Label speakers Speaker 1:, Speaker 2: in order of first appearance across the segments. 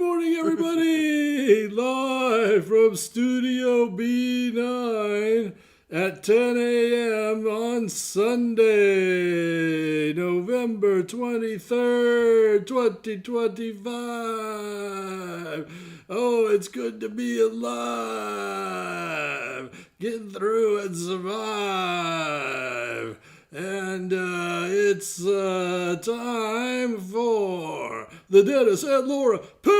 Speaker 1: morning, everybody! Live from Studio B9 at 10 a.m. on Sunday, November 23rd, 2025. Oh, it's good to be alive, get through and survive. And it's time for the Dennis and Laura Pancake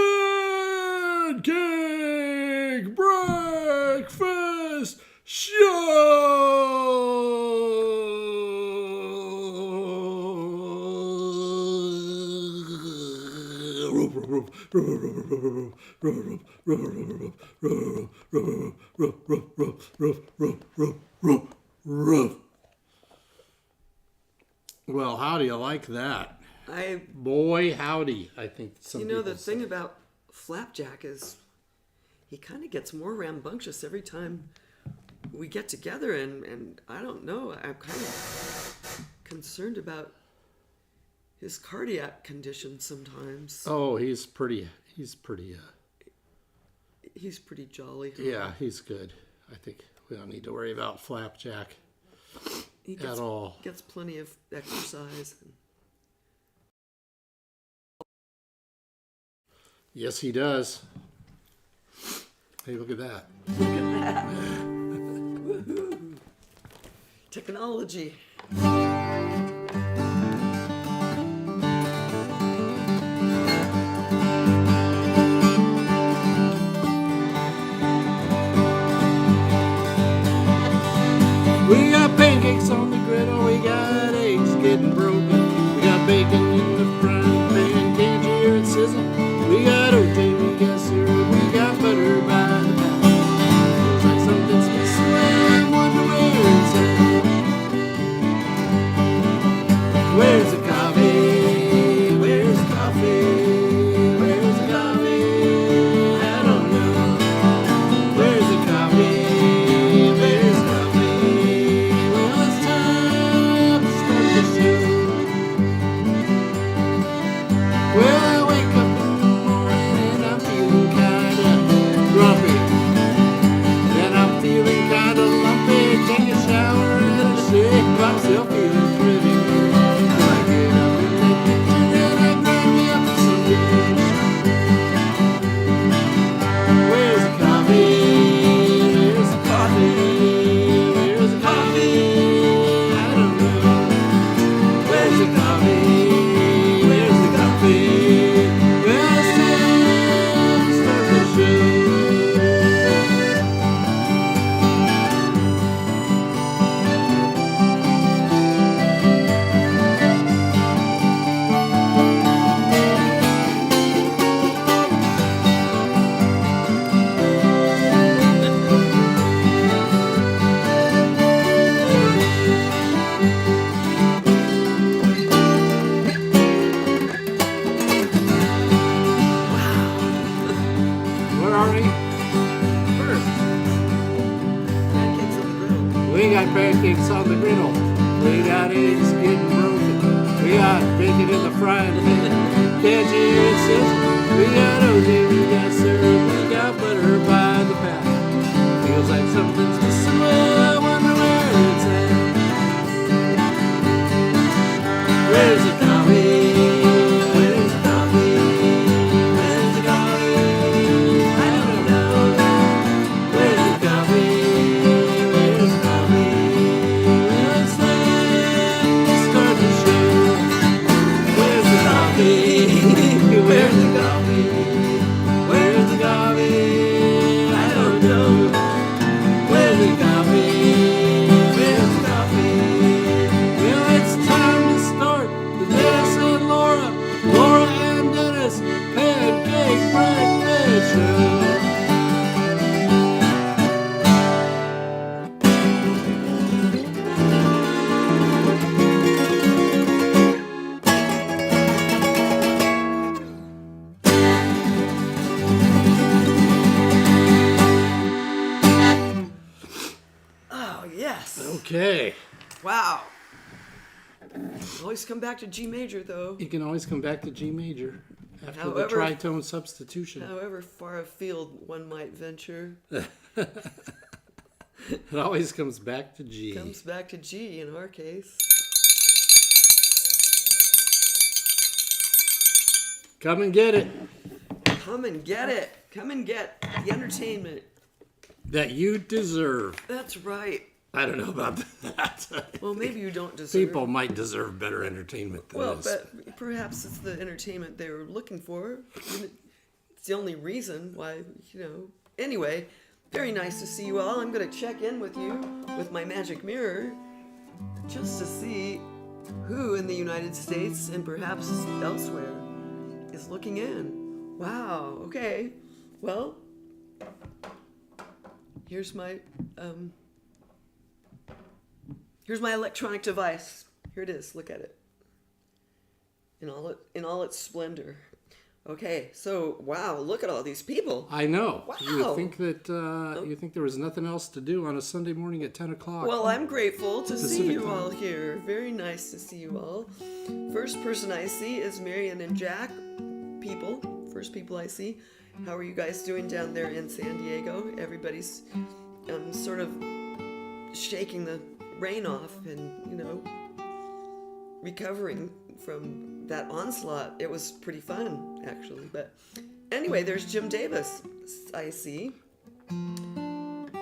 Speaker 1: Breakfast Show. Well, how do you like that? Boy, howdy, I think some people
Speaker 2: the thing about Flapjack is he kind of gets more rambunctious every time we get together, and I don't know, I'm kind of concerned about his cardiac condition sometimes.
Speaker 1: Oh, he's pretty
Speaker 2: jolly.
Speaker 1: Yeah, he's good. I think we don't need to worry about Flapjack at all.
Speaker 2: He gets plenty of exercise.
Speaker 1: Yes, he does. Hey, look at that.
Speaker 2: Look at that. Woohoo. Technology.
Speaker 1: We got pancakes on the griddle, we got eggs getting broken, we got bacon in the frying pan, can't you hear it sizzle? We got OJ, we got syrup, we got butter by the pound. Feels like something's missing, I wonder where it's at. Where's the coffee? Where's the coffee? Where's the coffee? I don't know. Where's the coffee? Where's the coffee? Well, it's time to start the show. Well, I wake up in the morning and I'm feeling kinda grumpy. Then I'm feeling kinda lumpy. Take a shower and a shake myself feeling pretty good. Then I get up in the kitchen and I grab me up some dish. Where's the coffee? Where's the coffee? Where's the coffee? I don't know. Where's the coffee? Where's the coffee? Well, it's time to start the show. Where are we?
Speaker 2: First, pancakes on the griddle.
Speaker 1: We got pancakes on the griddle. We got eggs getting broken. We got bacon in the frying pan. Can't you hear it sizzle? We got OJ, we got syrup, we got butter by the pound. Feels like something's missing, well, I wonder where it's at. Where's the coffee? Where's the coffee? Where's the coffee? I don't know. Where's the coffee? Where's the coffee? Well, it's time to start the show. Where's the coffee? Where's the coffee? Where's the coffee? I don't know. Where's the coffee? Where's the coffee? Well, it's time to start the Dennis and Laura and Dennis Pancake Breakfast Show.
Speaker 2: Oh, yes.
Speaker 1: Okay.
Speaker 2: Wow. Always come back to G major, though.
Speaker 1: You can always come back to G major.
Speaker 3: After
Speaker 2: However-
Speaker 3: the tritone substitution.
Speaker 2: However far afield one might venture,
Speaker 3: It always comes back to G.
Speaker 2: comes back to G in our case.
Speaker 3: Come and get it.
Speaker 2: Come and get it. Come and get the entertainment.
Speaker 3: That you deserve.
Speaker 2: That's right.
Speaker 3: I don't know about that.
Speaker 2: Well, maybe you don't deserve.
Speaker 3: People might deserve better entertainment than
Speaker 2: Well,
Speaker 3: this.
Speaker 2: but perhaps it's the entertainment they were looking for. It's the only reason why, Anyway, very nice to see you all. I'm going to check in with you with my magic mirror just to see who in the United States and perhaps elsewhere is looking in. Wow, okay. Well, here's my electronic device. Here it is. Look at it. In all its splendor. Okay, so wow, look at all these people.
Speaker 3: I know.
Speaker 2: Wow.
Speaker 3: You would think that you think there was nothing else to do on a Sunday morning at 10 o'clock.
Speaker 2: Well, I'm grateful to see
Speaker 3: Pacific
Speaker 2: you
Speaker 3: time.
Speaker 2: all here. Very nice to see you all. First person I see is Marion and Jack. First people I see. How are you guys doing down there in San Diego? Everybody's sort of shaking the rain off and, recovering from that onslaught. It was pretty fun, actually. But anyway, there's Jim Davis, I see,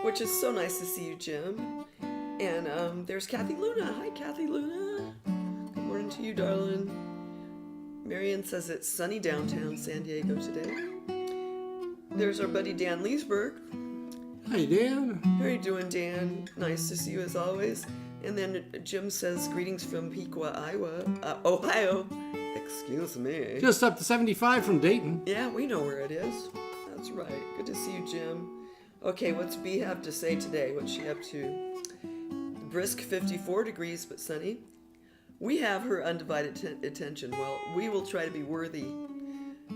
Speaker 2: which is so nice to see you, Jim. And there's Kathy Luna. Hi, Kathy Luna. Good morning to you, darling. Marion says it's sunny downtown San Diego today. There's our buddy Dan Leesburg.
Speaker 3: Hey, Dan.
Speaker 2: How are you doing, Dan? Nice to see you as always. And then Jim says, greetings from Piqua, Ohio. Excuse me.
Speaker 3: Just up to 75 from Dayton.
Speaker 2: Yeah, we know where it is. That's right. Good to see you, Jim. Okay, what's Bee have to say today? What's she up to? Brisk 54 degrees, but sunny. We have her undivided attention. Well, we will try to be worthy.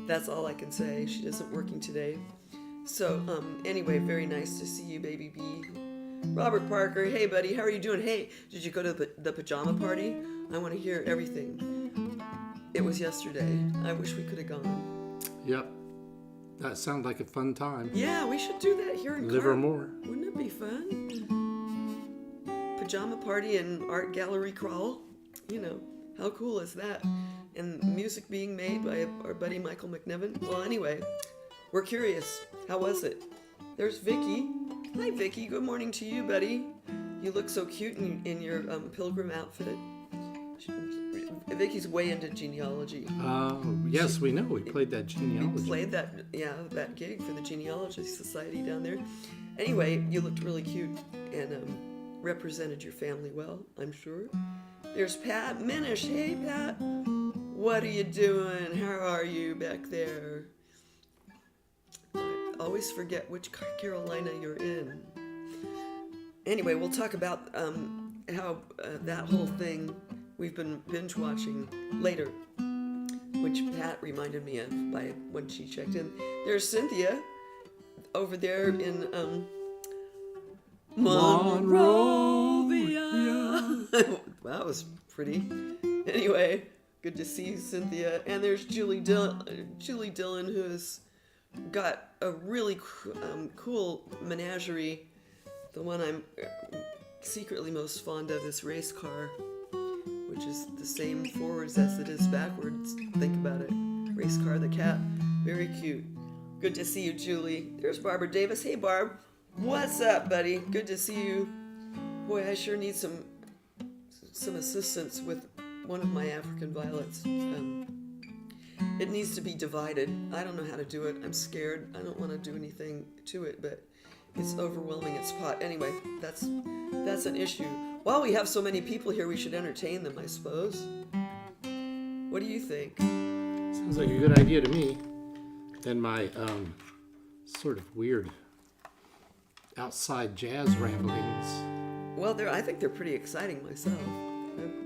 Speaker 2: That's all I can say. She isn't working today. So, anyway, very nice to see you, baby Bee. Robert Parker, hey buddy, how are you doing? Hey, did you go to the pajama party? I want to hear everything. It was yesterday. I wish we could have gone.
Speaker 3: Yep. That sounds like a fun time.
Speaker 2: Yeah, we should do that here in
Speaker 3: Livermore.
Speaker 2: Wouldn't it be fun? Pajama party and art gallery crawl. How cool is that? And music being made by our buddy Michael McNevin. Well, anyway, we're curious. How was it? There's Vicky. Hi, Vicky. Good morning to you, buddy. You look so cute in your pilgrim outfit. Vicky's way into genealogy.
Speaker 3: Yes, we know. We played that genealogy.
Speaker 2: Played that gig for the Genealogy Society down there. Anyway, you looked really cute and represented your family well, I'm sure. There's Pat Minish. Hey, Pat. What are you doing? How are you back there? I always forget which Carolina you're in. Anyway, we'll talk about how that whole thing we've been binge watching later, which Pat reminded me of by when she checked in. There's Cynthia over there in Monrovia. That was pretty. Anyway, good to see you, Cynthia. And there's Julie Dillon, who's got a really cool menagerie. The one I'm secretly most fond of is Race Car, which is the same forwards as it is backwards. Think about it. Race Car the cat. Very cute. Good to see you, Julie. There's Barbara Davis. Hey, Barb. What's up, buddy? Good to see you. Boy, I sure need some assistance with one of my African violets. It needs to be divided. I don't know how to do it. I'm scared. I don't want to do anything to it, but it's overwhelming its pot. Anyway, that's an issue. While we have so many people here, we should entertain them, I suppose. What do you think?
Speaker 3: Sounds like a good idea to me. And my sort of weird outside jazz ramblings.
Speaker 2: Well, I think they're pretty exciting myself.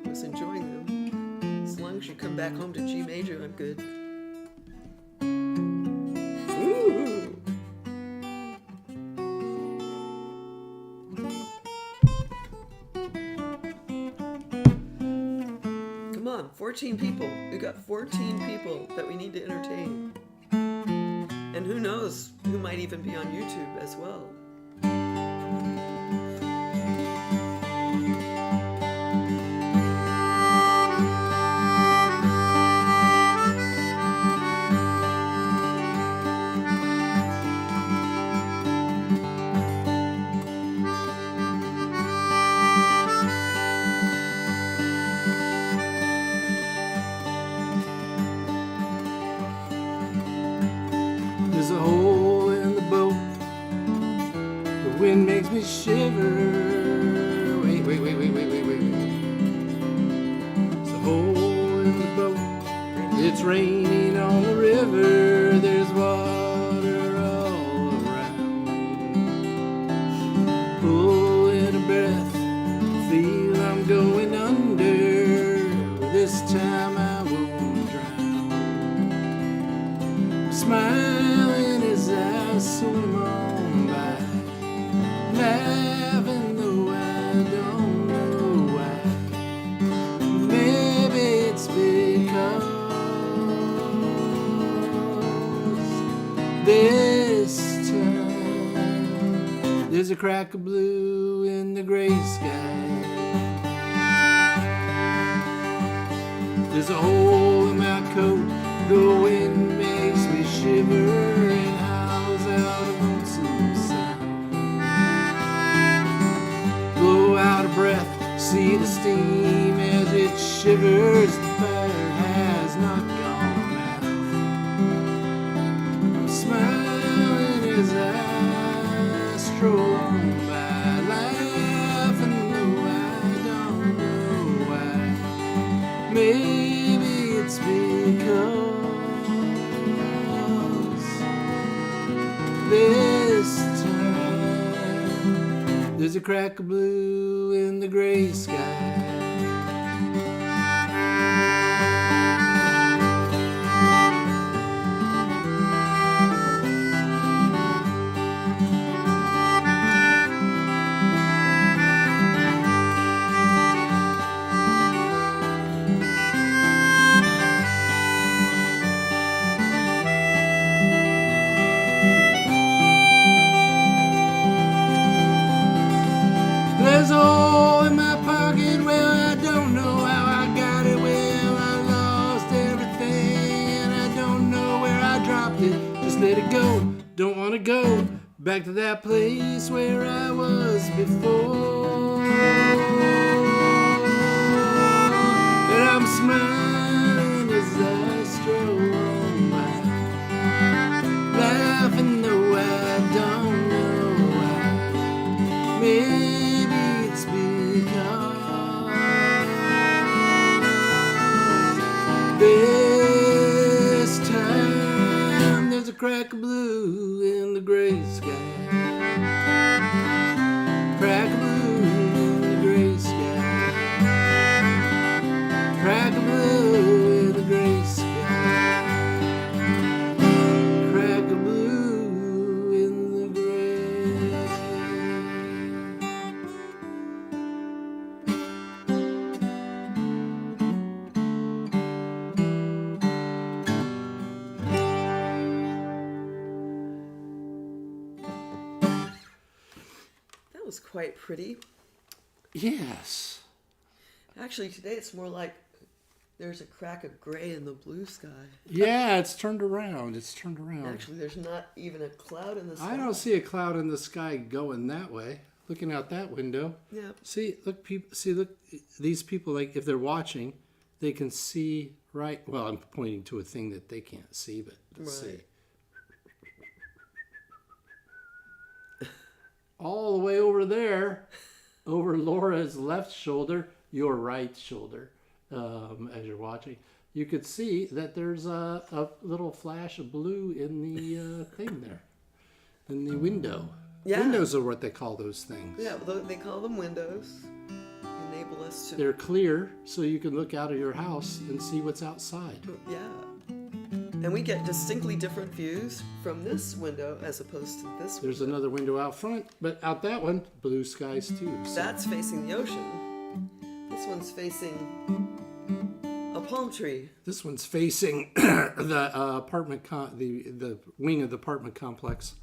Speaker 2: I was enjoying them. As long as you come back home to G major, I'm good. Ooh. Come on, 4 14 people. We've got 14 people that we need to entertain. And who knows who might even be on YouTube as well.
Speaker 3: There's a hole in the boat. The wind makes me shiver. Wait. There's a hole in the boat. It's raining on the river. There's water all around. Pulling a breath, feel I'm going under. This time I won't drown. Smiling as I swim on by, laughing though I don't know why. Maybe it's because this time there's a crack of blue in the gray sky. There's a hole in my coat, the wind makes me shiver and howls out a lonesome sound. Blow out a breath, see the steam as it shivers. The fire has not gone out. I'm smiling as I stroll on by, laughing though I don't know why. Maybe it's because this time there's a crack of blue in the gray sky. There's a hole in my pocket, well, I don't know how I got it. Well, I lost everything, and I don't know where I dropped it. Just let it go, don't want to go back to that place where I was before. And I'm smiling as I stroll on by, laughing though I don't know why. Maybe it's because this time there's a crack of blue in the gray sky. Crack of blue in the gray sky. Crack of blue in the gray sky. Crack of blue in the gray.
Speaker 2: That was quite pretty.
Speaker 3: Yes.
Speaker 2: Actually, today it's more like there's a crack of gray in the blue sky.
Speaker 3: Yeah, it's turned around. It's turned around.
Speaker 2: Actually, there's not even a cloud in the sky.
Speaker 3: I don't see a cloud in the sky going that way. Looking out that window.
Speaker 2: Yeah.
Speaker 3: See, look, people. See, look. These people, like, if they're watching, they can see right. Well, I'm pointing to a thing that they can't see, but let's see.
Speaker 2: Right.
Speaker 3: All the way over there, over Laura's left shoulder, your right shoulder, as you're watching, you could see that there's a little flash of blue in the thing there, in the window.
Speaker 2: Yeah.
Speaker 3: Windows are what they call those things.
Speaker 2: Yeah, they call them windows. Enable us to.
Speaker 3: They're clear, so you can look out of your house and see what's outside.
Speaker 2: Yeah. And we get distinctly different views from this window as opposed to this
Speaker 3: There's
Speaker 2: window.
Speaker 3: another window out front, but out that one, blue skies too. So.
Speaker 2: That's facing the ocean. This one's facing a palm tree.
Speaker 3: This one's facing the the wing of the apartment complex,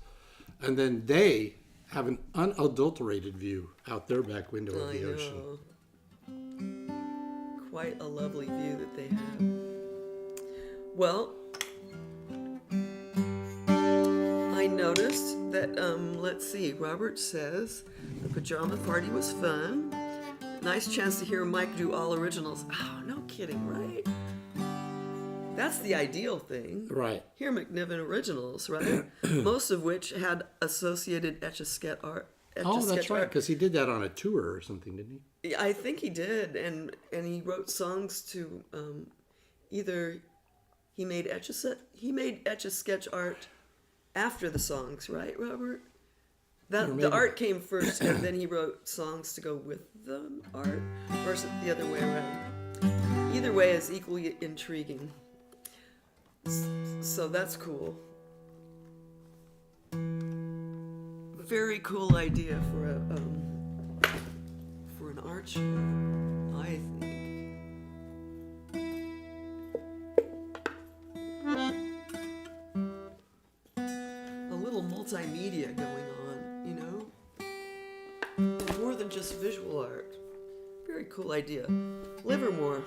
Speaker 3: and then they have an unadulterated view out their back window of the ocean.
Speaker 2: Quite a lovely view that they have. Well, I noticed that, let's see, Robert says the pajama party was fun. Nice chance to hear Mike do all originals. Oh, no kidding, right? That's the ideal thing.
Speaker 3: Right.
Speaker 2: Hear McNiven originals, right? Most of which had associated Etch-a-Sketch art.
Speaker 3: Oh, that's right, because he did that on a tour or something, didn't he?
Speaker 2: I think he did, and he wrote songs to either he made Etch-a-Sketch art after the songs, right, Robert? The art came first, and then he wrote songs to go with the art, or is it the other way around? Either way is equally intriguing. So that's cool. Very cool idea for an art show, I think. A little multimedia going on, you know? More than just visual art. Very cool idea. Livermore,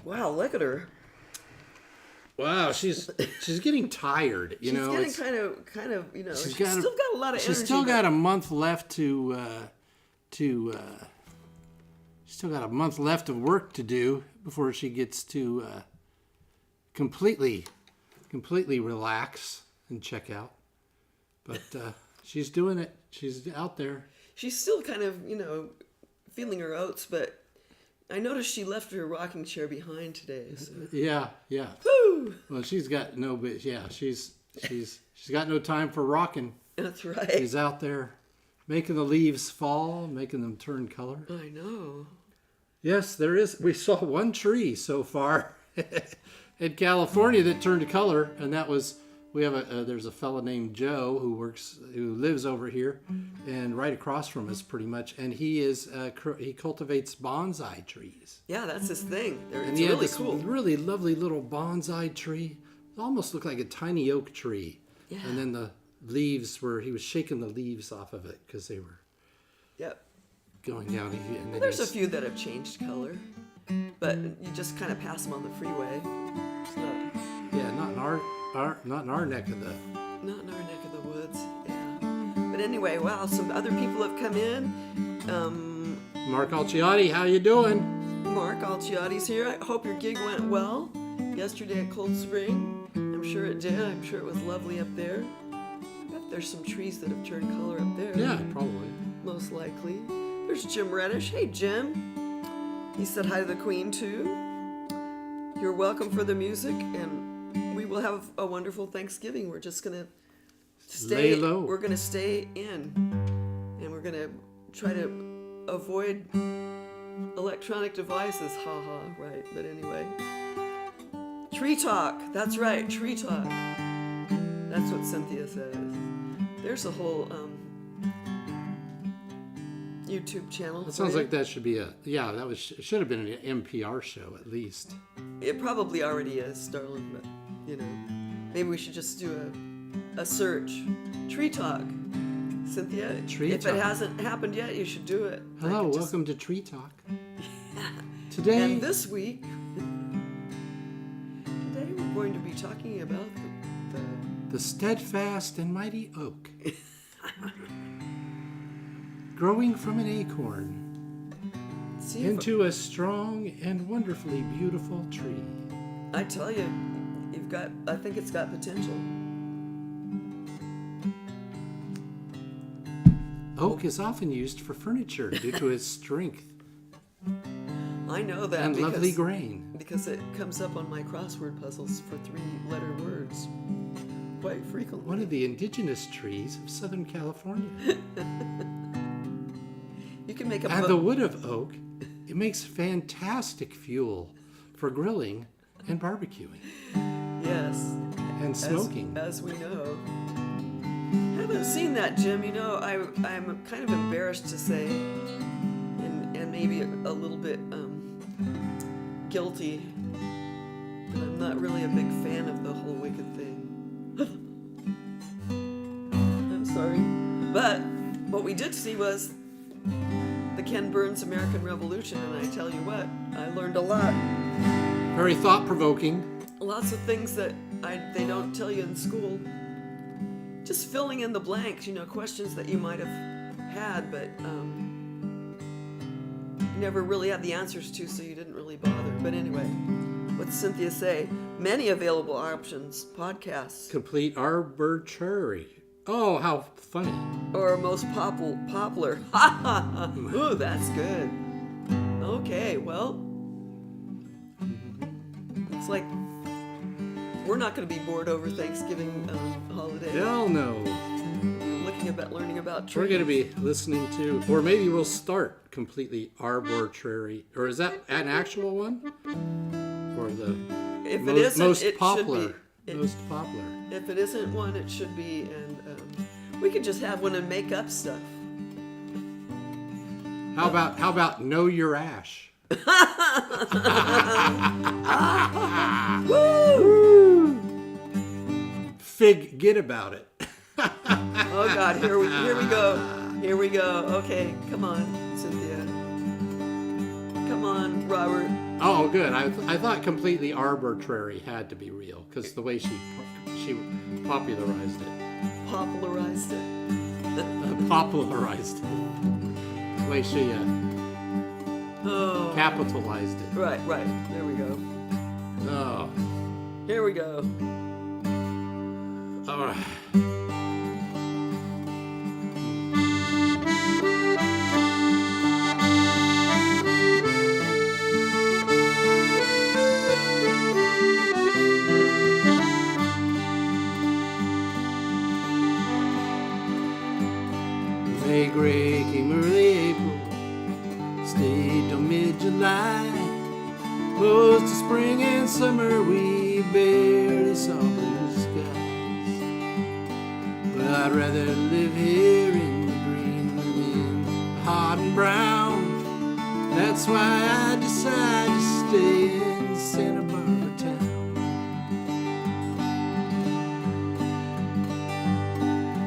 Speaker 2: Wow, look at her.
Speaker 3: Wow, she's getting tired.
Speaker 2: She's getting kind of, you know, she's still got a lot of energy.
Speaker 3: She's still got a month left still got a month left of work to do before she gets to completely relax and check out. But she's doing it. She's out there.
Speaker 2: She's still kind of, you know, feeling her oats, but I noticed she left her rocking chair behind today. So.
Speaker 3: Yeah.
Speaker 2: Woo!
Speaker 3: Well, she's got no, she's got no time for rocking.
Speaker 2: That's right.
Speaker 3: She's out there making the leaves fall, making them turn color.
Speaker 2: I know.
Speaker 3: Yes, there is. We saw one tree so far in California that turned color, and that was there's a fella named Joe who lives over here, and right across from us, pretty much. And he cultivates bonsai trees.
Speaker 2: Yeah, that's his thing.
Speaker 3: And
Speaker 2: it's
Speaker 3: he had
Speaker 2: really
Speaker 3: this
Speaker 2: cool.
Speaker 3: really lovely little bonsai tree. It almost looked like a tiny oak tree.
Speaker 2: Yeah.
Speaker 3: And then the leaves he was shaking the leaves off of it because they were
Speaker 2: Yep.
Speaker 3: going down. And then
Speaker 2: There's a few that have changed color, but you just kind of pass them on the freeway. It's
Speaker 3: not in our neck of the.
Speaker 2: not in our neck of the woods. Yeah. But anyway, wow, some other people have come in.
Speaker 3: Mark Alciotti, how you doing?
Speaker 2: Mark Alciotti's here. I hope your gig went well yesterday at Cold Spring. I'm sure it did. I'm sure it was lovely up there. I bet there's some trees that have turned color up there.
Speaker 3: Yeah, probably.
Speaker 2: Most likely. There's Jim Reddish. Hey, Jim. He said hi to the Queen, too. You're welcome for the music, and we will have a wonderful Thanksgiving. We're just going to
Speaker 3: Lay low.
Speaker 2: We're going to stay in, and we're going to try to avoid electronic devices. Ha, right. But anyway. Tree talk. That's right, tree talk. That's what Cynthia says. There's a whole YouTube channel.
Speaker 3: That sounds like that should be it should have been an NPR show at least.
Speaker 2: It probably already is, darling, but you know, maybe we should just do a search. Tree talk. Cynthia, if it hasn't happened yet, you should do it.
Speaker 3: Hello, welcome to Tree Talk. Today
Speaker 2: and this week, we're going to be talking about
Speaker 3: the steadfast and mighty oak. Growing from an acorn into a strong and wonderfully beautiful tree.
Speaker 2: I tell you, I think it's got potential.
Speaker 3: Oak is often used for furniture due to its strength.
Speaker 2: I know that
Speaker 3: and lovely grain.
Speaker 2: Because it comes up on my crossword puzzles for 3-letter words quite frequently.
Speaker 3: One of the indigenous trees of Southern California.
Speaker 2: You can make
Speaker 3: the wood of oak, it makes fantastic fuel for grilling and barbecuing.
Speaker 2: Yes.
Speaker 3: And smoking.
Speaker 2: As we know. I haven't seen that, Jim. You know, I'm kind of embarrassed to say, and maybe a little bit guilty, but I'm not really a big fan of the whole Wicked thing. I'm sorry. But what we did see was the Ken Burns American Revolution, and I tell you what, I learned a lot.
Speaker 3: Very thought-provoking.
Speaker 2: Lots of things that they don't tell you in school. Just filling in the blanks, you know, questions that you might have had, but never really had the answers to, so you didn't really bother. But anyway, what's Cynthia say? Many available options, podcasts.
Speaker 3: Complete arbitrary. Oh, how funny.
Speaker 2: Or most popular. Ha ha ha. Ooh, that's good. Okay, well, it's like we're not going to be bored over Thanksgiving holiday.
Speaker 3: Hell no.
Speaker 2: Learning about trees.
Speaker 3: We're going to be listening to, or maybe we'll start completely arbitrary. Or is that an actual one? Or the most popular? Most popular.
Speaker 2: If it isn't one, it should be, and we could just have one and make up stuff.
Speaker 3: How about Know Your Ash?
Speaker 2: Woo!
Speaker 3: Forget about it.
Speaker 2: Oh God, here we go. Okay, come on, Cynthia. Come on, Robert.
Speaker 3: Oh, good. I thought completely arbitrary had to be real because the way she popularized it.
Speaker 2: Popularized it.
Speaker 3: Popularized it. The way she capitalized it.
Speaker 2: Right. There we go.
Speaker 3: Oh.
Speaker 2: Here we go.
Speaker 3: All right. May Gray came early April, stayed till mid-July. Most of spring and summer we barely saw blue skies. Well, I'd rather live here in the green than in the hot and brown. That's why I decided to stay in Santa Barbara town.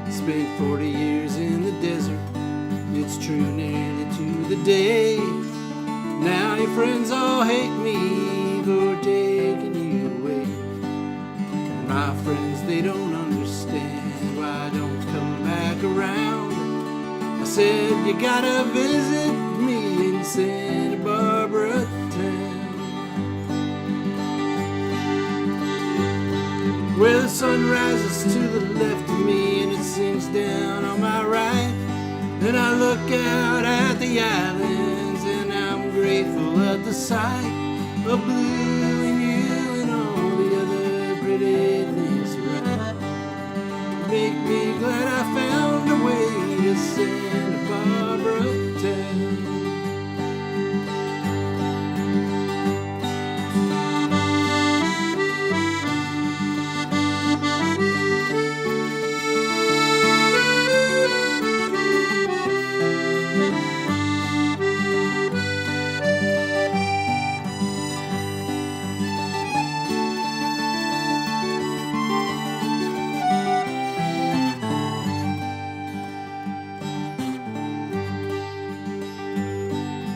Speaker 3: Spent 40 years in the desert, it's true nearly to the day. Now your friends all hate me for taking you away. My friends, they don't understand why I don't come back around. I said, you gotta visit me in Santa Barbara town, where the sun rises to the left of me and it sinks down on my right. Then I look out at the islands and I'm grateful at the sight of blue and you and all the other pretty things around. Make me glad I found a way to Santa Barbara town.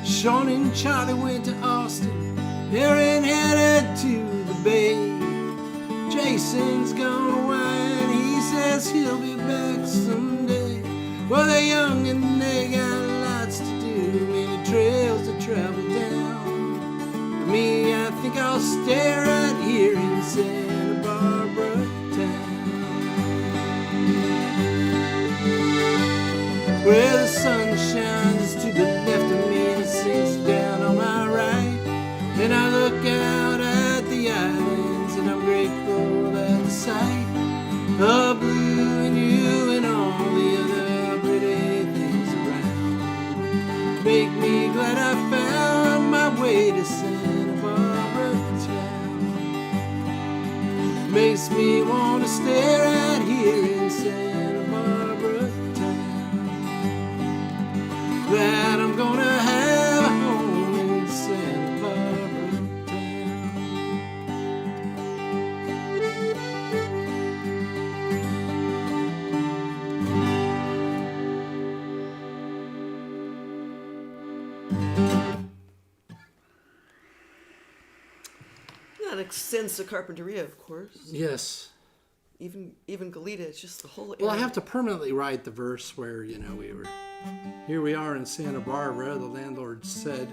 Speaker 3: Sean and Charlie went to Austin, Aaron headed to the Bay. Jason's gone away and he says he'll be back someday. Well, they're young and they got lots to do, many trails to travel down. For me, I think I'll stay right here in Santa Barbara town, where the sun shines to the left of me and sinks down on my right. And I look out at the islands and I'm grateful at the sight of blue and you and all the other pretty things around. Make me glad I found my way to Santa Barbara town. Makes me want to stay right here in Santa Barbara town. That I'm gonna have a home in Santa Barbara town.
Speaker 2: That extends to Carpinteria, of course.
Speaker 3: Yes.
Speaker 2: Even Goleta, it's just the whole area.
Speaker 3: Well, I have to permanently write the verse where, here we are in Santa Barbara, the landlord said,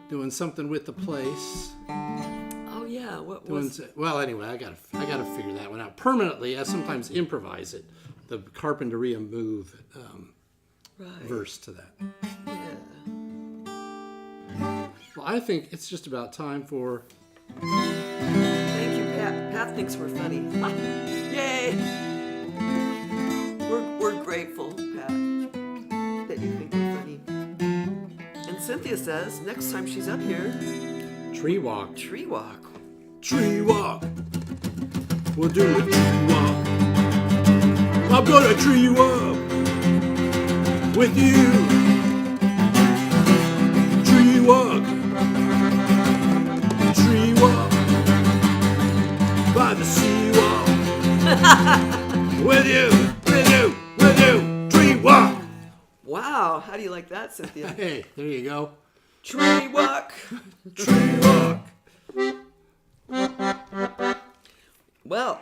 Speaker 3: doing something with the place.
Speaker 2: Oh yeah, what was?
Speaker 3: Well, anyway, I gotta figure that one out. Permanently, I sometimes improvise it. The Carpinteria move verse to that.
Speaker 2: Yeah.
Speaker 3: Well, I think it's just about time for.
Speaker 2: Thank you, Pat. Pat thinks we're funny. Yay! We're grateful, Pat, that you think we're funny. And Cynthia says next time she's up here,
Speaker 3: Tree walk.
Speaker 2: tree walk.
Speaker 3: Tree walk. We'll do a tree walk. I'm gonna tree walk with you. Tree walk. Tree walk. By the seawall. With you. Tree walk.
Speaker 2: Wow, how do you like that, Cynthia?
Speaker 3: Hey, there you go.
Speaker 2: Tree walk.
Speaker 3: Tree walk.
Speaker 2: Well,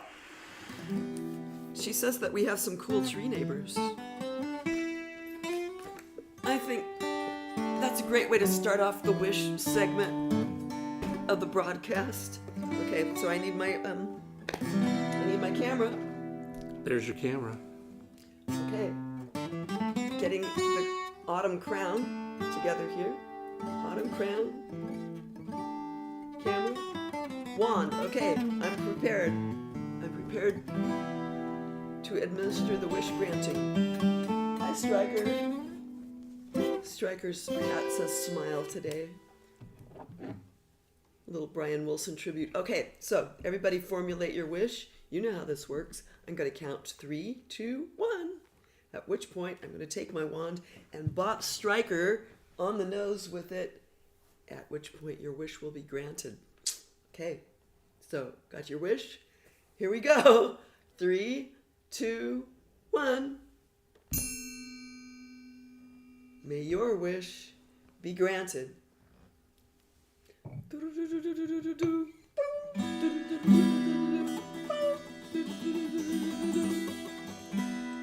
Speaker 2: she says that we have some cool tree neighbors. I think that's a great way to start off the wish segment of the broadcast. Okay, so I need my camera.
Speaker 3: There's your camera.
Speaker 2: Okay. Getting the autumn crown together here. Autumn crown. Camera. Wand. Okay, I'm prepared. I'm prepared to administer the wish granting. Hi, Stryker. Stryker's hat says smile today. Little Brian Wilson tribute. Okay, so everybody formulate your wish. You know how this works. I'm going to count 3, 2, 1. At which point I'm going to take my wand and bop Stryker on the nose with it. At which point your wish will be granted. Okay, so got your wish? Here we go. 3, 2, 1. May your wish be granted.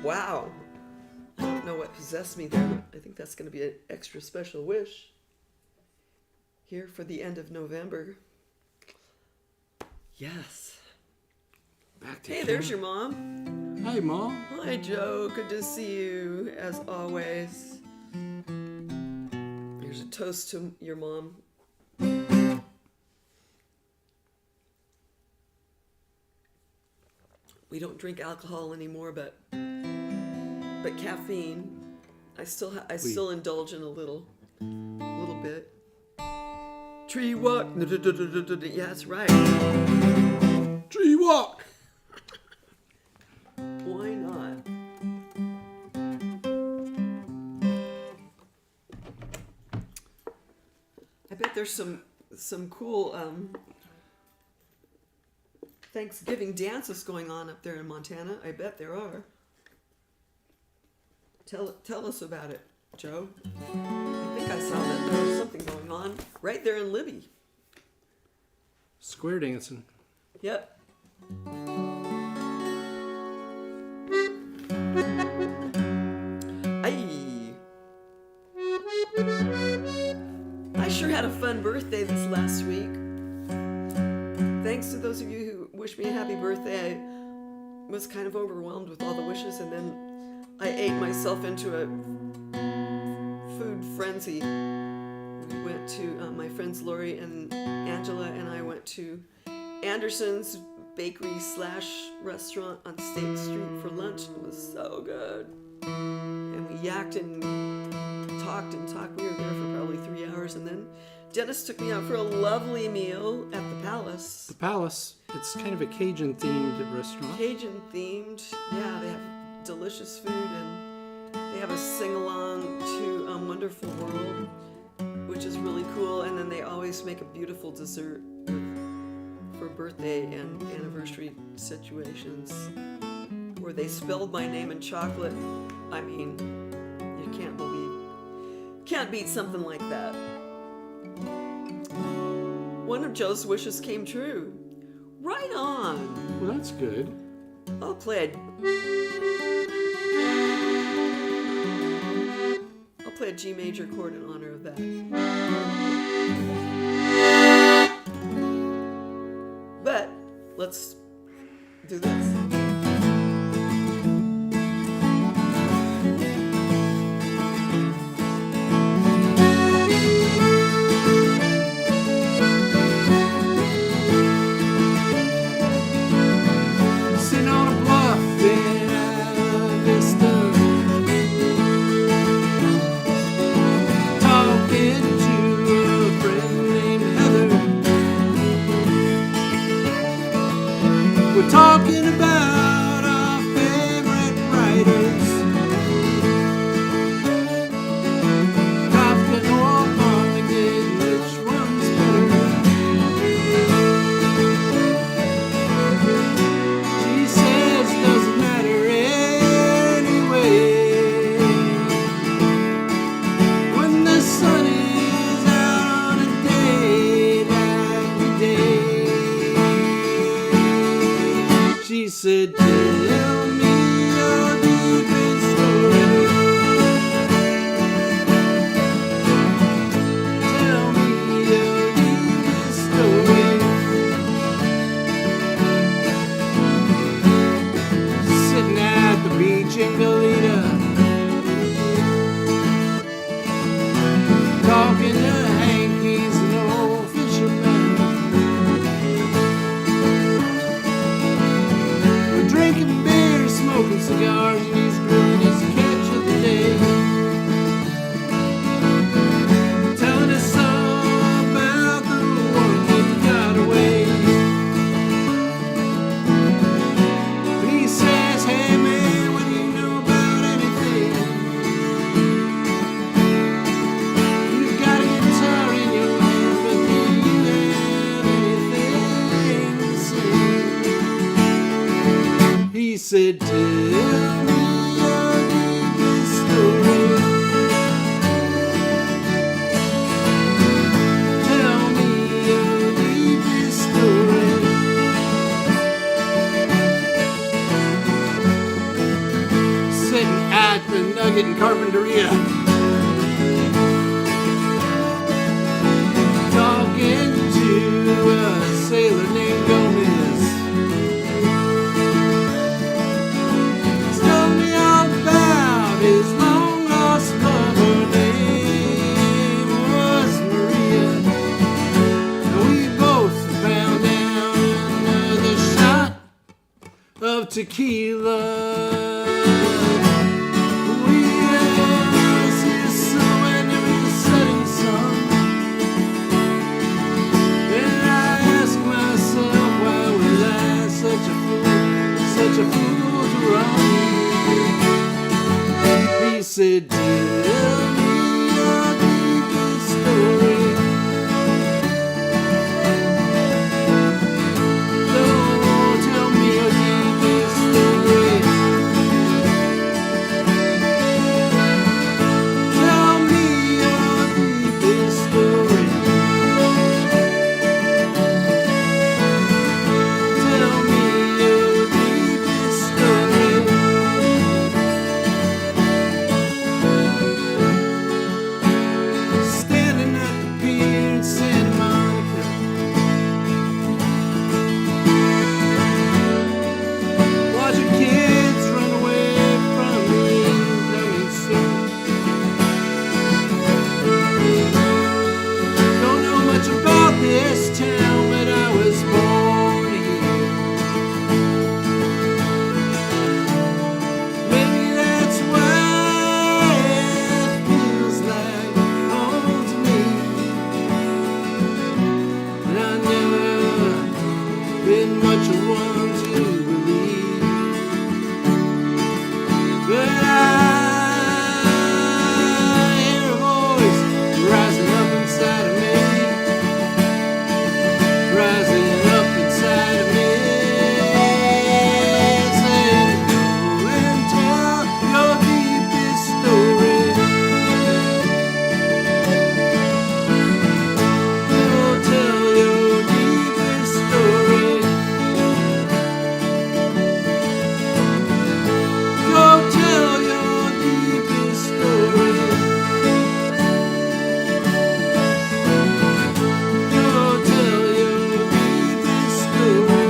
Speaker 2: Wow. I don't know what possessed me there, but I think that's going to be an extra special wish. Here for the end of November. Yes.
Speaker 3: Back to
Speaker 2: Hey,
Speaker 3: camera.
Speaker 2: there's your mom.
Speaker 3: Hey, Mom.
Speaker 2: Hi, Joe. Good to see you, as always. Here's a toast to your mom. We don't drink alcohol anymore, but caffeine, I still indulge in a little bit. Tree walk. Yeah, that's right.
Speaker 3: Tree walk.
Speaker 2: Why not? I bet there's some cool Thanksgiving dances going on up there in Montana. I bet there are. Tell us about it, Joe. I think I saw that there was something going on right there in Libby.
Speaker 3: Square dancing.
Speaker 2: Yep. I sure had a fun birthday this last week. Thanks to those of you who wished me a happy birthday. I was kind of overwhelmed with all the wishes, and then I ate myself into a food frenzy. We went to my friends Lori and Angela, and I went to Anderson's bakery / restaurant on State Street for lunch. It was so good. And we yacked and talked. We were there for probably 3 hours, and then Dennis took me out for a lovely meal at the Palace.
Speaker 3: The Palace. It's kind of a Cajun-themed restaurant.
Speaker 2: Cajun themed. Yeah, they have delicious food, and they have a sing-along to Wonderful World, which is really cool. And then they always make a beautiful dessert for birthday and anniversary situations, where they spelled my name in chocolate. I mean, you can't beat something like that. One of Joe's wishes came true. Right on.
Speaker 3: Well, that's good.
Speaker 2: I'll play a G major chord in honor of that. But let's do this.
Speaker 3: Sitting on a bluff in Isla Vista, talking to a friend named Heather. We're talking about like it in Carpinteria. Talking to a sailor named Gomez. He's told me all about his long lost love. Her name was Maria. And we both found down another shot of tequila. Such a fool to run. He said, tell me your deepest story. Don't tell me your deepest story. Tell me your deepest story. Tell me your deepest story. Standing at the pier in Santa Monica, watching kids run away from the incoming sun. Don't know much about this town, but I was born here. Maybe that's why it feels like home to me. And I've never been much of one to believe, but I hear a voice rising up inside of me, rising up inside of me, saying, go and tell your deepest story. Go tell your deepest story. Go tell your deepest story. Go tell your deepest story.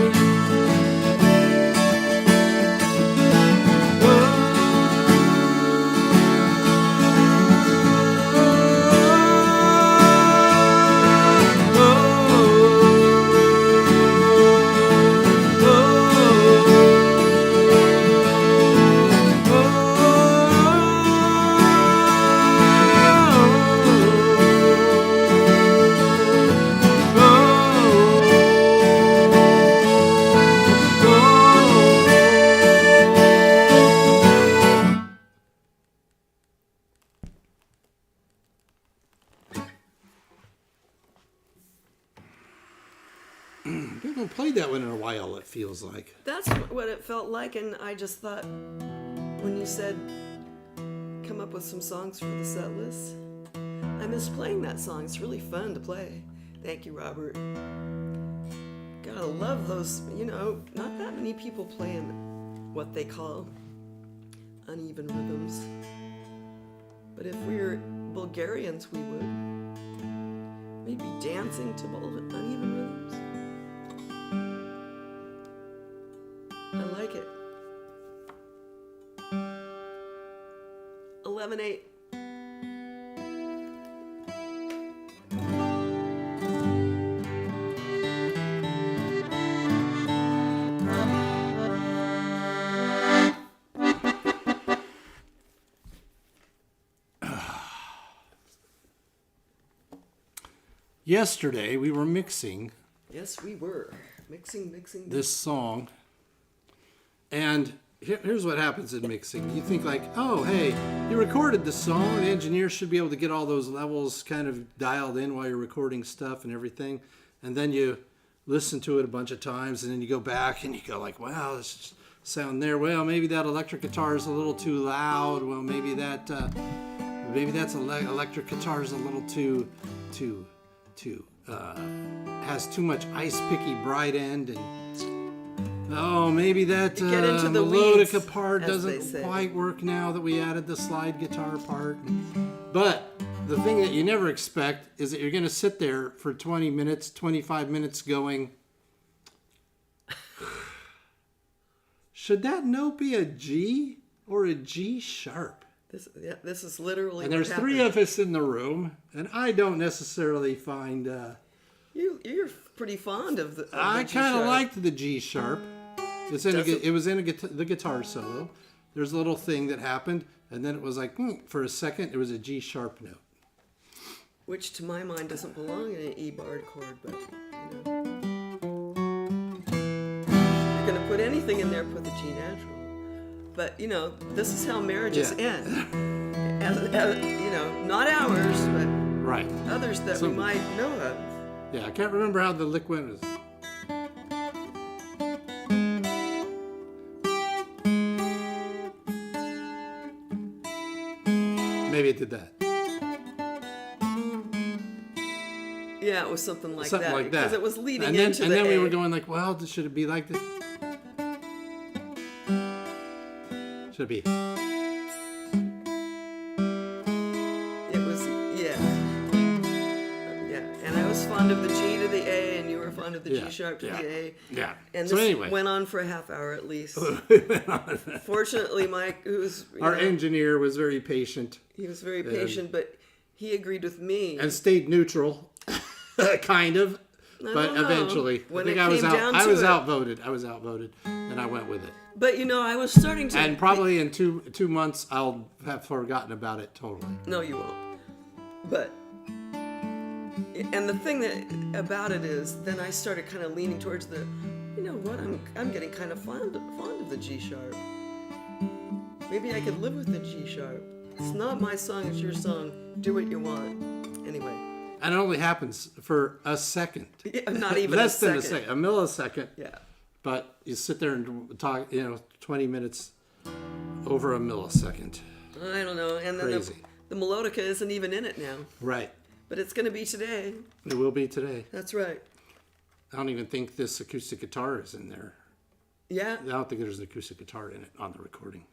Speaker 3: We haven't played that one in a while, it feels like.
Speaker 2: That's what it felt like, and I just thought when you said come up with some songs for the set list, I miss playing that song. It's really fun to play. Thank you, Robert. Gotta love those, not that many people playing what they call uneven rhythms. But if we were Bulgarians, we would. Maybe dancing to uneven rhythms. I like it. 11-8.
Speaker 3: Yesterday we were mixing
Speaker 2: Yes, we were. Mixing.
Speaker 3: this song, and here's what happens in mixing. You think like, oh, hey, you recorded the song. The engineer should be able to get all those levels kind of dialed in while you're recording stuff and everything. And then you listen to it a bunch of times, and then you go back and you go like, wow, this sound there. Well, maybe that electric guitar is a little too loud. Well, maybe that's electric guitar is a little too has too much ice picky bright end, and Oh, maybe that
Speaker 2: You get into the
Speaker 3: melodica
Speaker 2: weeds,
Speaker 3: part
Speaker 2: as they
Speaker 3: doesn't
Speaker 2: say.
Speaker 3: quite work now that we added the slide guitar part. But the thing that you never expect is that you're going to sit there for 20 minutes, 25 minutes going, should that note be a G or a G sharp?
Speaker 2: This is literally.
Speaker 3: And there's
Speaker 2: what
Speaker 3: three
Speaker 2: happened.
Speaker 3: of us in the room, and I don't necessarily find...
Speaker 2: You're pretty fond of the.
Speaker 3: I
Speaker 2: G
Speaker 3: kind of
Speaker 2: sharp.
Speaker 3: liked the G sharp. It's in it was in the guitar solo. There's a little thing that happened, and then it was like, for a second, it was a G sharp note.
Speaker 2: Which to my mind doesn't belong in an E barred chord, but you know. If you're going to put anything in there, put the G natural. But, you know, this is how marriages end. As, you know, not ours, but
Speaker 3: Right.
Speaker 2: others that we might know of.
Speaker 3: Yeah, I can't remember how the lick went. It was... Maybe it did that.
Speaker 2: Yeah, it was something like
Speaker 3: Something
Speaker 2: that.
Speaker 3: like that.
Speaker 2: Because it was leading
Speaker 3: and then,
Speaker 2: into
Speaker 3: and
Speaker 2: the
Speaker 3: then
Speaker 2: A.
Speaker 3: we were going like, well, should it be like this? Should it be?
Speaker 2: It was, yeah. Yeah, and I was fond of the G to the A, and you were fond of the
Speaker 3: Yeah,
Speaker 2: G sharp to
Speaker 3: yeah,
Speaker 2: the A.
Speaker 3: yeah.
Speaker 2: And
Speaker 3: So
Speaker 2: this
Speaker 3: anyway.
Speaker 2: went on for a half hour at least. Fortunately, Mike, who's
Speaker 3: Our engineer was very patient
Speaker 2: he was very patient, but he agreed with me.
Speaker 3: and stayed neutral, kind of. But
Speaker 2: don't know.
Speaker 3: eventually,
Speaker 2: When
Speaker 3: I think
Speaker 2: it
Speaker 3: I was
Speaker 2: came
Speaker 3: out.
Speaker 2: down
Speaker 3: I
Speaker 2: to
Speaker 3: was
Speaker 2: it.
Speaker 3: outvoted. I was outvoted, and I went with it.
Speaker 2: But you know, I was starting to.
Speaker 3: And probably in two months, I'll have forgotten about it totally.
Speaker 2: No, you won't. But. And the thing that about it is, then I started kind of leaning towards the, you know what? I'm getting kind of fond of the G sharp. Maybe I could live with the G sharp. It's not my song, it's your song. Do what you want. Anyway.
Speaker 3: And it only happens for a second.
Speaker 2: Yeah, not even
Speaker 3: Less
Speaker 2: a
Speaker 3: than a
Speaker 2: second.
Speaker 3: second, a millisecond.
Speaker 2: Yeah.
Speaker 3: But you sit there and talk, 20 minutes over a millisecond.
Speaker 2: I don't know. And then
Speaker 3: Crazy.
Speaker 2: the melodica isn't even in it now.
Speaker 3: Right.
Speaker 2: But it's going to be today.
Speaker 3: It will be today.
Speaker 2: That's right.
Speaker 3: I don't even think this acoustic guitar is in there.
Speaker 2: Yeah.
Speaker 3: I don't think there's an acoustic guitar in it on the recording.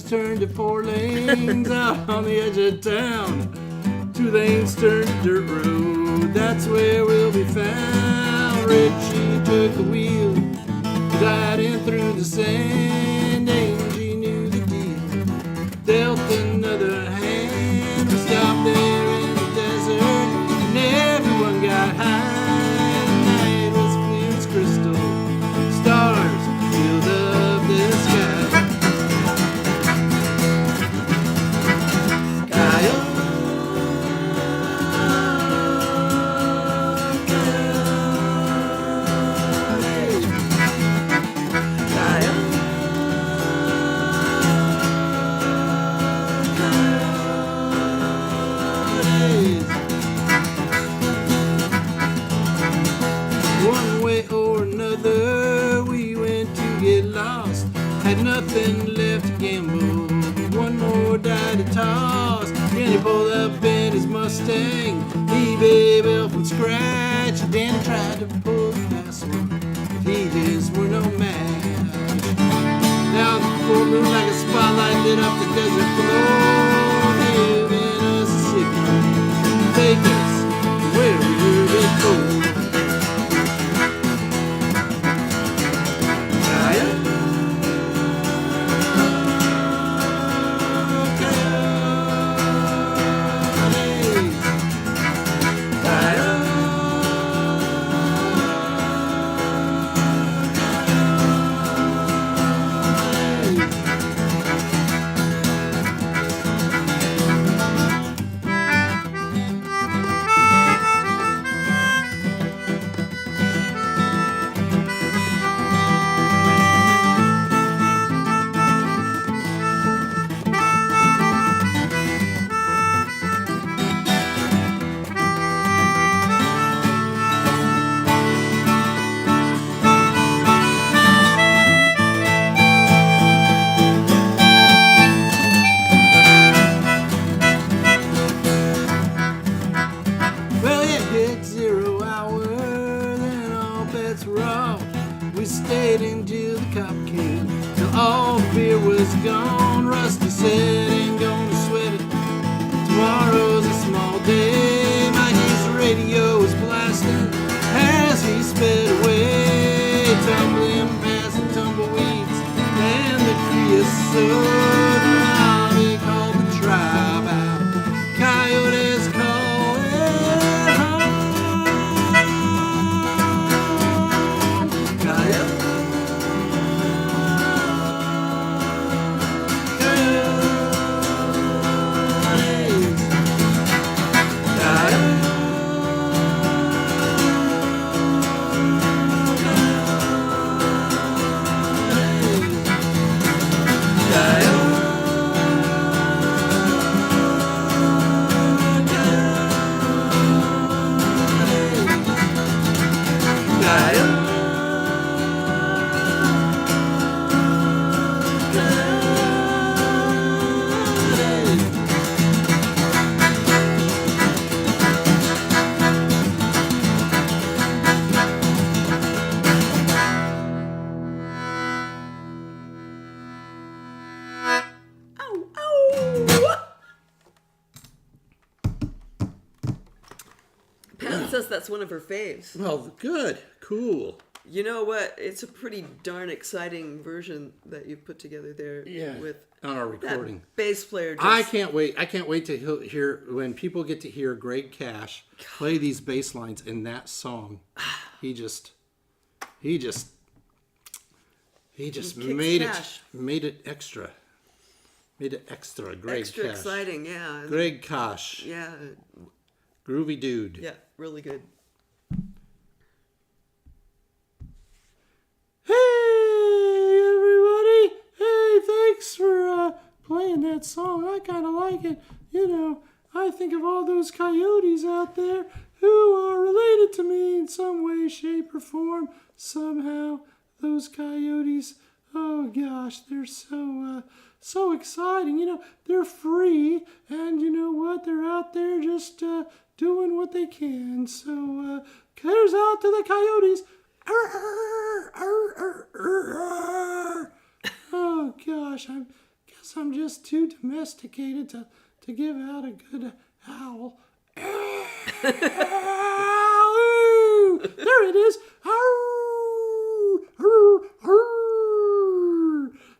Speaker 3: Turned to 4 lanes out on the edge of town. 2 lanes turned to dirt road, that's where we'll be found. Richie took the wheel, gliding through the sand. Angie knew the deal, dealt another hand. We stopped there in the desert, and everyone got high. The night was clear as crystal, stars filled up the sky. One way or another, we went to get lost. Had nothing left to gamble. One more die to toss. Then he pulled up in his Mustang. eBay built from scratch. Danny tried to pull the fast one, but he just were no match. Now the full moon like a spotlight lit up the desert floor, giving us a signal, take us where we heard it go. we stayed until the cop came. Till all fear was gone. Rusty said, ain't gonna sweat it. Tomorrow's a small day. My his radio was blasting as he sped away, tumbling past the tumbleweeds and the creosote. Now they call the tribe out. Coyotes calling home. Coyotes.
Speaker 2: Ow, ow! Pat says that's one of her faves.
Speaker 3: Well, good, cool.
Speaker 2: You know what? It's a pretty darn exciting version that you've put together there.
Speaker 3: Yeah,
Speaker 2: With
Speaker 3: on our
Speaker 2: that
Speaker 3: recording.
Speaker 2: bass player. Just,
Speaker 3: I can't wait. I can't wait to hear when people get to hear Greg Cash play these bass lines in that song. He just
Speaker 2: kicks
Speaker 3: made
Speaker 2: Cash.
Speaker 3: it extra. Made it extra. Greg
Speaker 2: extra
Speaker 3: Cash.
Speaker 2: exciting, yeah.
Speaker 3: Greg Cash.
Speaker 2: Yeah,
Speaker 3: Groovy dude.
Speaker 2: yeah, really good.
Speaker 3: Hey, everybody. Hey, thanks for playing that song. I kind of like it. You know, I think of all those coyotes out there who are related to me in some way, shape, or form. Somehow, those coyotes, oh gosh, they're so exciting. You know, they're free, and you know what? They're out there just doing what they can. So, here's out to the coyotes. Oh gosh, I guess I'm just too domesticated to give out a good howl. There it is.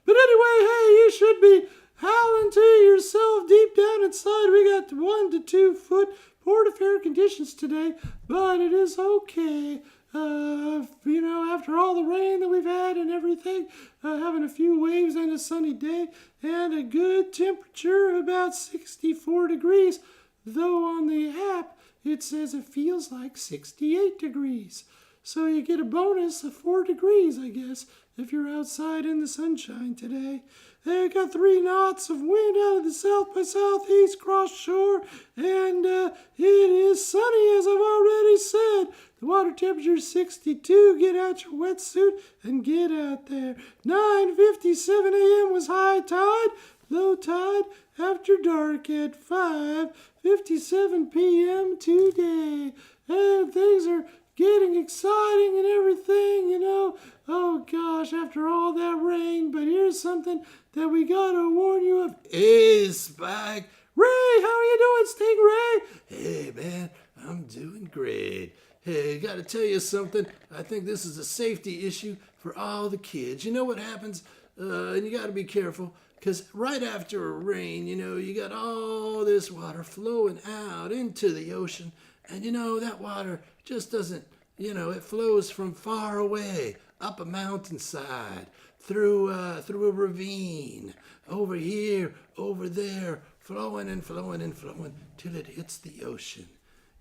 Speaker 3: But anyway, hey, you should be howling to yourself deep down inside. We got 1 to 2 foot portifair conditions today, but it is okay. You know, after all the rain that we've had and everything, having a few waves and a sunny day and a good temperature of about 64 degrees, though on the app it says it feels like 68 degrees. So you get a bonus of 4 degrees, I guess, if you're outside in the sunshine today. They got 3 knots of wind out of the south by southeast cross shore, and it is sunny, as I've already said. The water temperature is 62. Get out your wetsuit and get out there. 9:57 a.m. was high tide. Low tide after dark at 5:57 p.m. today. And things are getting exciting and everything, you know. Oh gosh, after all that rain. But here's something that we gotta warn you of. Hey, Spike. Ray, how are you doing, Stingray? Hey, man, I'm doing great. Hey, gotta tell you something. I think this is a safety issue for all the kids. You know what happens? And you gotta be careful. Because right after a rain, you know, you got all this water flowing out into the ocean. And, you know, that water just doesn't, you know, it flows from far away, up a mountainside, through a ravine, over here, over there, flowing and flowing and flowing till it hits the ocean.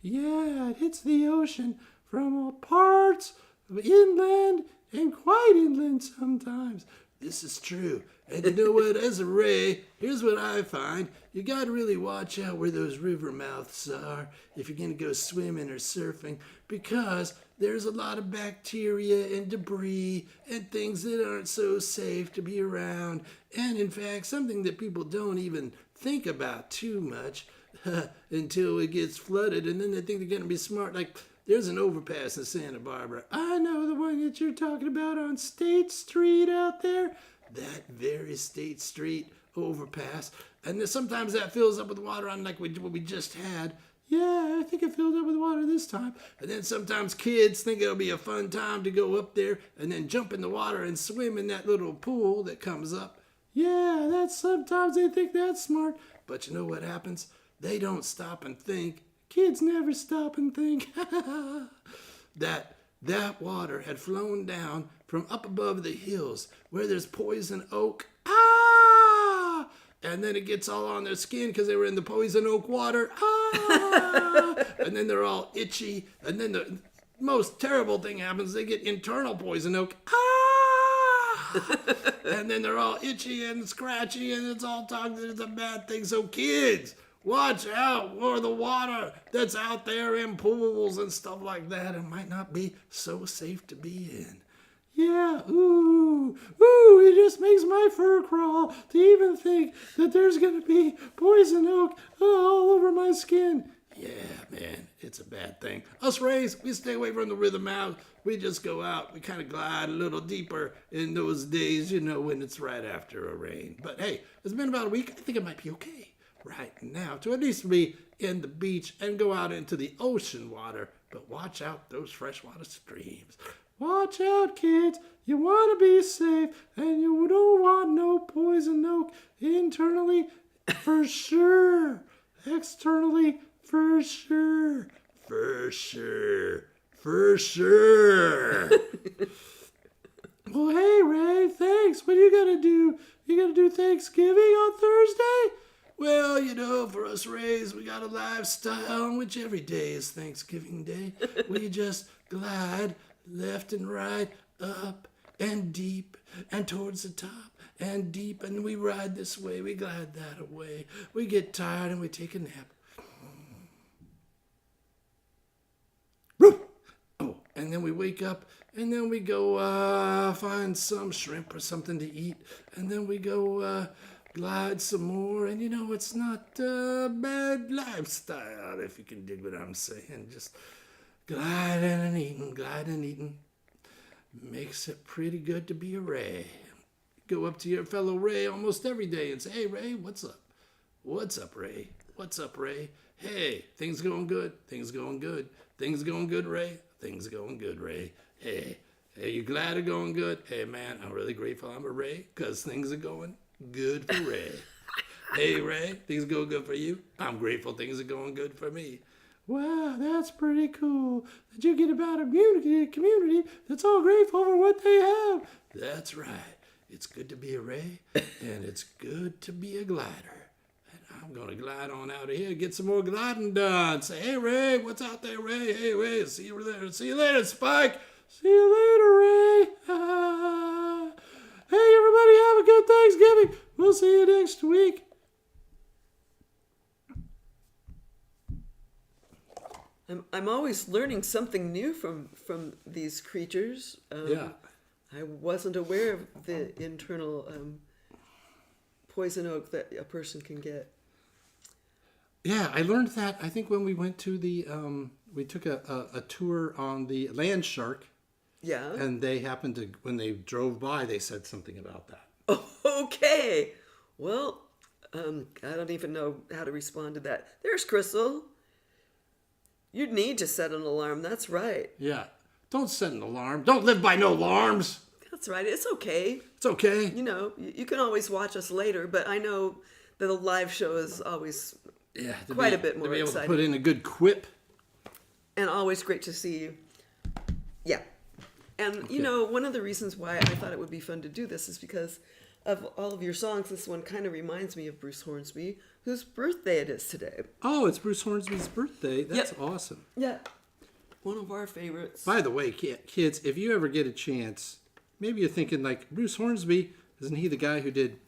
Speaker 3: Yeah, it hits the ocean from all parts of inland and quite inland sometimes. This is true. And you know what? As a Ray, here's what I find. You got to really watch out where those river mouths are if you're going to go swimming or surfing, because there's a lot of bacteria and debris and things that aren't so safe to be around. And in fact, something that people don't even think about too much until it gets flooded, and then they think they're going to be smart. Like There's an overpass in Santa Barbara. I know the one that you're talking about on State Street out there. That very State Street overpass. And then sometimes that fills up with water, unlike what we just had. Yeah, I think it filled up with water this time. And then sometimes kids think it'll be a fun time to go up there and then jump in the water and swim in that little pool that comes up. Yeah, sometimes they think that's smart. But you know what happens? They don't stop and think. Kids never stop and think. that water had flown down from up above the hills where there's poison oak. Ah! And then it gets all on their skin because they were in the poison oak water. Ah! And then they're all itchy. And then the most terrible thing happens. They get internal poison oak. Ah! And then they're all itchy and scratchy and it's all toxic. It's a bad thing. So kids, watch out for the water that's out there in pools and stuff like that. It might not be so safe to be in. Yeah, ooh, it just makes my fur crawl to even think that there's going to be poison oak all over my skin. Yeah, man, it's a bad thing. Us Rays, we stay away from the rhythm out. We just go out. We kind of glide a little deeper in those days, when it's right after a rain. But hey, it's been about a week. I think it might be okay right now to at least be in the beach and go out into the ocean water. But watch out those freshwater streams. Watch out, kids. You want to be safe, and you don't want no poison oak internally for sure. Externally for sure. For sure. For sure. Well, hey, Ray, thanks. What are you going to do? You going to do Thanksgiving on Thursday? Well, for us Rays, we got a lifestyle in which every day is Thanksgiving Day. We just glide left and right, up and deep, and towards the top, and deep, and we ride this way, we glide that away. We get tired and we take a nap. Oh, and then we wake up, and then we go find some shrimp or something to eat, and then we go glide some more, and it's not a bad lifestyle, if you can dig what I'm saying. Just gliding and eating. Makes it pretty good to be a Ray. Go up to your fellow Ray almost every day and say, hey, Ray, what's up? What's up, Ray? What's up, Ray? Hey, things going good. Things going good. Things going good, Ray. Things going good, Ray. Hey, you glad they're going good? Hey, man, I'm really grateful I'm a Ray because things are going good for Ray. Hey, Ray, things go good for you? I'm grateful things are going good for me. Wow, that's pretty cool that you get about a community that's all grateful for what they have. That's right. It's good to be a Ray, and it's good to be a glider. And I'm going to glide on out of here and get some more gliding done. Say, hey, Ray, what's out there, Ray? Hey, Ray, see you later. See you later, Spike. See you later, Ray. Hey, everybody, have a good Thanksgiving. We'll see you next week.
Speaker 2: I'm always learning something new from these creatures.
Speaker 3: Yeah.
Speaker 2: I wasn't aware of the internal poison oak that a person can get.
Speaker 3: Yeah, I learned that, I think, when we went to we took a tour on the land shark.
Speaker 2: Yeah.
Speaker 3: And they happened to, when they drove by, they said something about that.
Speaker 2: Oh, okay. Well, I don't even know how to respond to that. There's Crystal. You need to set an alarm. That's right.
Speaker 3: Yeah. Don't set an alarm. Don't live by no alarms.
Speaker 2: That's right. It's okay.
Speaker 3: It's okay.
Speaker 2: You can always watch us later, but I know that a live show is always
Speaker 3: a
Speaker 2: bit more
Speaker 3: to be able
Speaker 2: exciting.
Speaker 3: To put in a good quip.
Speaker 2: And always great to see you. Yeah. And,
Speaker 3: Okay.
Speaker 2: One of the reasons why I thought it would be fun to do this is because of all of your songs. This one kind of reminds me of Bruce Hornsby, whose birthday it is today.
Speaker 3: Oh, it's Bruce Hornsby's birthday. That's
Speaker 2: Yep.
Speaker 3: awesome.
Speaker 2: Yeah. One of our favorites.
Speaker 3: By the way, kids, if you ever get a chance, maybe you're thinking like, Bruce Hornsby, isn't he the guy who did...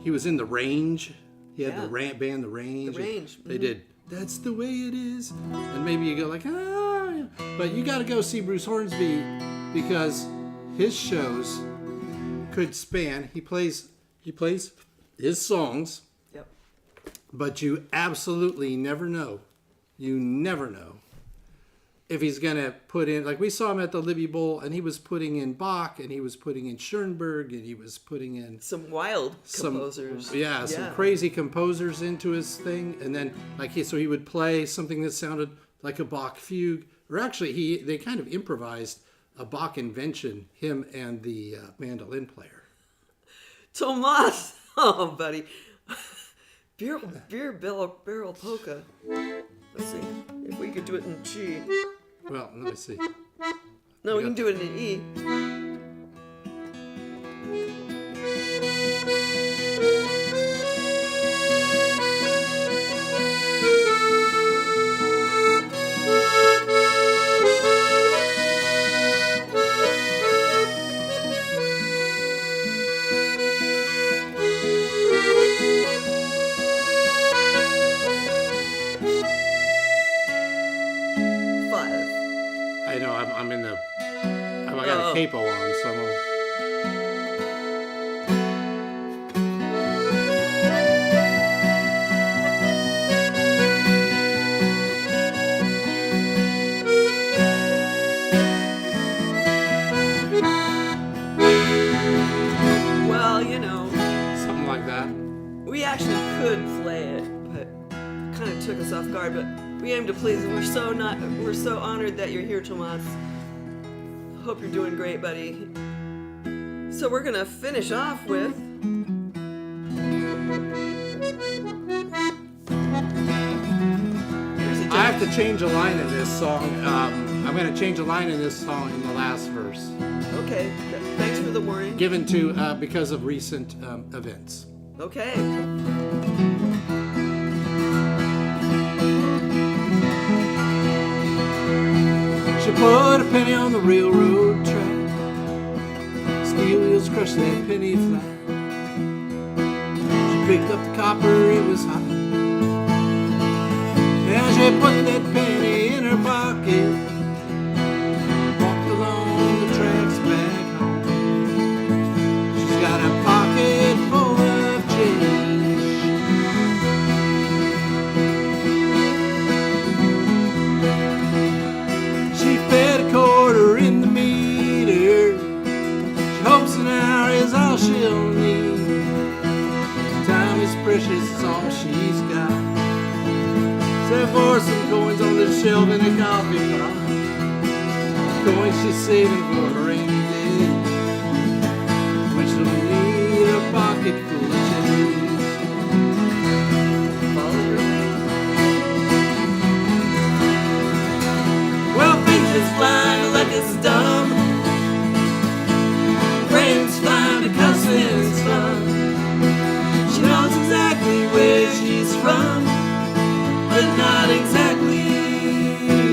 Speaker 3: He was in The Range. He had the band The Range.
Speaker 2: The Range.
Speaker 3: They did That's the Way It Is. And maybe you go like, But you got to go see Bruce Hornsby because his shows could span. He plays his songs.
Speaker 2: Yep.
Speaker 3: But you absolutely never know You never know if he's going to put in, like we saw him at the Libby Bowl, and he was putting in Bach, and he was putting in Schoenberg, and he was putting in
Speaker 2: Some wild composers.
Speaker 3: some crazy composers into his thing. And then so he would play something that sounded like a Bach fugue, or actually they kind of improvised a Bach invention, him and the mandolin player.
Speaker 2: Tomas! Oh, buddy. Beer barrel polka. Let's see if we could do it in G.
Speaker 3: Well, let me see.
Speaker 2: No, we can do it in E.
Speaker 3: I know, I'm in the... I got a capo on, so
Speaker 2: Well, you know...
Speaker 3: something like that.
Speaker 2: We actually could play it, but it kind of took us off guard, but we aim to please, and we're so honored that you're here, Tomas. Hope you're doing great, buddy. So we're gonna finish off with
Speaker 3: I have to change a line in this song. I'm going to change a line in this song in the last verse.
Speaker 2: Okay, thanks for the warning.
Speaker 3: Given to because of recent events.
Speaker 2: Okay.
Speaker 3: She put a penny on the railroad track. Steel wheels crushed that penny flat. She picked up the copper, it was hot. And she put that penny in her pocket. Walked along the tracks back home. She's got a pocket full of change. She fed a quarter in the meter. She hopes an hour is all she'll need. Time is precious, it's all she's got. Save for some coins on the shelf in a coffee pot. Coins she's saving for a rainy day, which will need a pocket full of change.
Speaker 2: Follow your lead.
Speaker 3: Well, faith is blind, luck is dumb. Brains flying because it's fun. She knows exactly where she's from, but not exactly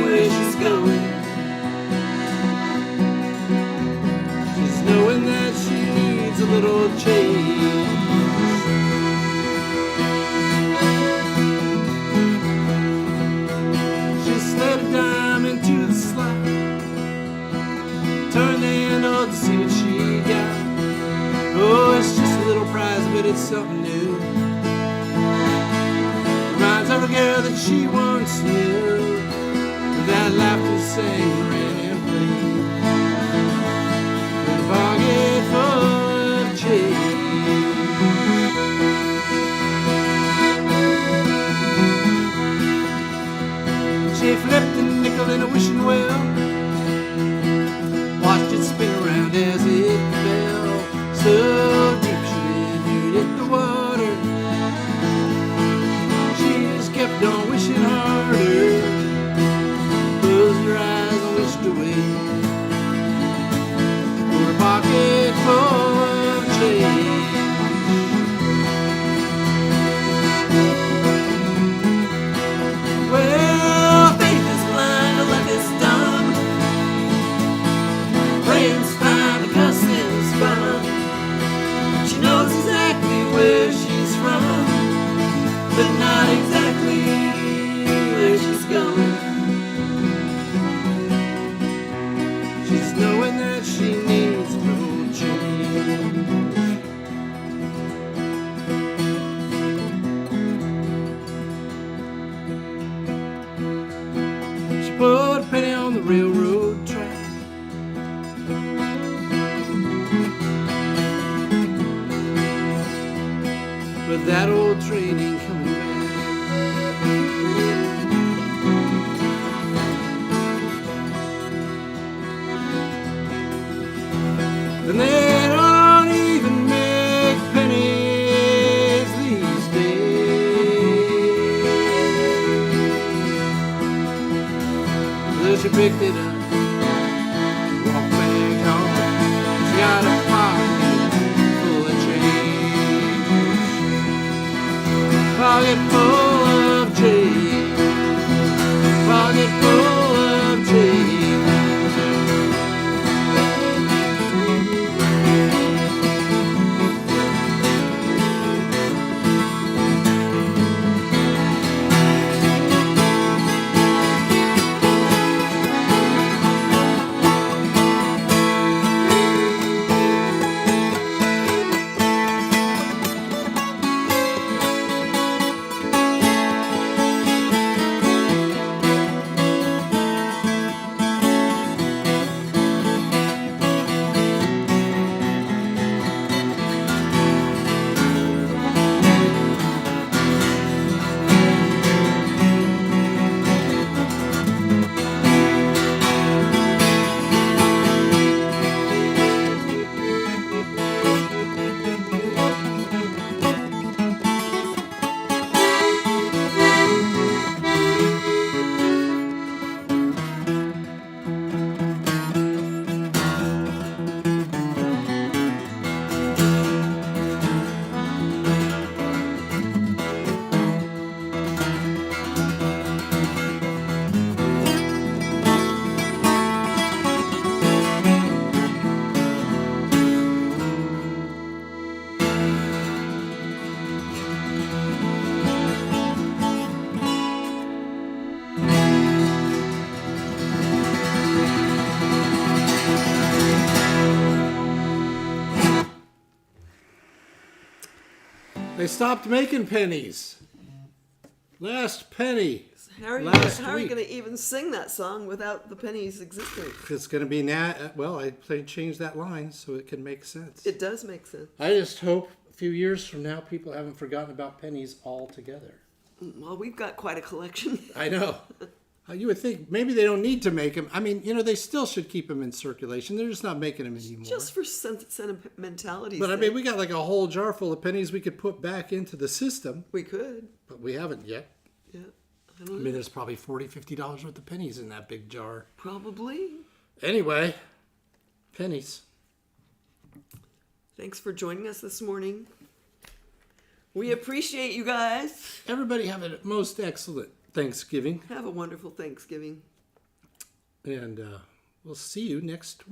Speaker 3: where she's going. She's knowing that she needs a little change. She slid a dime into the slot, turned the handle to see what she got. Oh, it's just a little prize, but it's something new. Reminds of a girl that she once knew, that laughed and sang and played, with a pocket full of change. She flipped a nickel in a wishing well, watched it spin around as it fell. So deep she didn't hit the water. Kept on wishing harder, closed her eyes and wished away, for a pocket full of change. Well, faith is blind, the luck is dumb. Brains fine, the cussing's fun. She knows exactly where she's from, but not exactly where she's going. She's knowing that she needs a little change. that old train ain't coming back. And they don't even make pennies these days. So she picked it up, walked back home. She got a pocket full of change, pocket full of change, pocket full of change. They stopped making pennies. Last penny.
Speaker 2: How are you
Speaker 3: Last
Speaker 2: going
Speaker 3: week.
Speaker 2: to even sing that song without the pennies existing?
Speaker 3: It's going to be well, I changed that line so it can make sense.
Speaker 2: It does make sense.
Speaker 3: I just hope a few years from now people haven't forgotten about pennies altogether.
Speaker 2: Well, we've got quite a collection.
Speaker 3: I know. You would think maybe they don't need to make them. I mean, they still should keep them in circulation. They're just not making them anymore.
Speaker 2: Just for sentimentality.
Speaker 3: But I mean, we got like a whole jar full of pennies we could put back into the system.
Speaker 2: We could.
Speaker 3: But we haven't yet.
Speaker 2: Yeah. I
Speaker 3: I
Speaker 2: don't know.
Speaker 3: mean, there's probably $40, $50 worth of pennies in that big jar.
Speaker 2: Probably.
Speaker 3: Anyway, pennies.
Speaker 2: Thanks for joining us this morning. We appreciate you guys.
Speaker 3: Everybody have a most excellent Thanksgiving.
Speaker 2: Have a wonderful Thanksgiving.
Speaker 3: And we'll see you next week.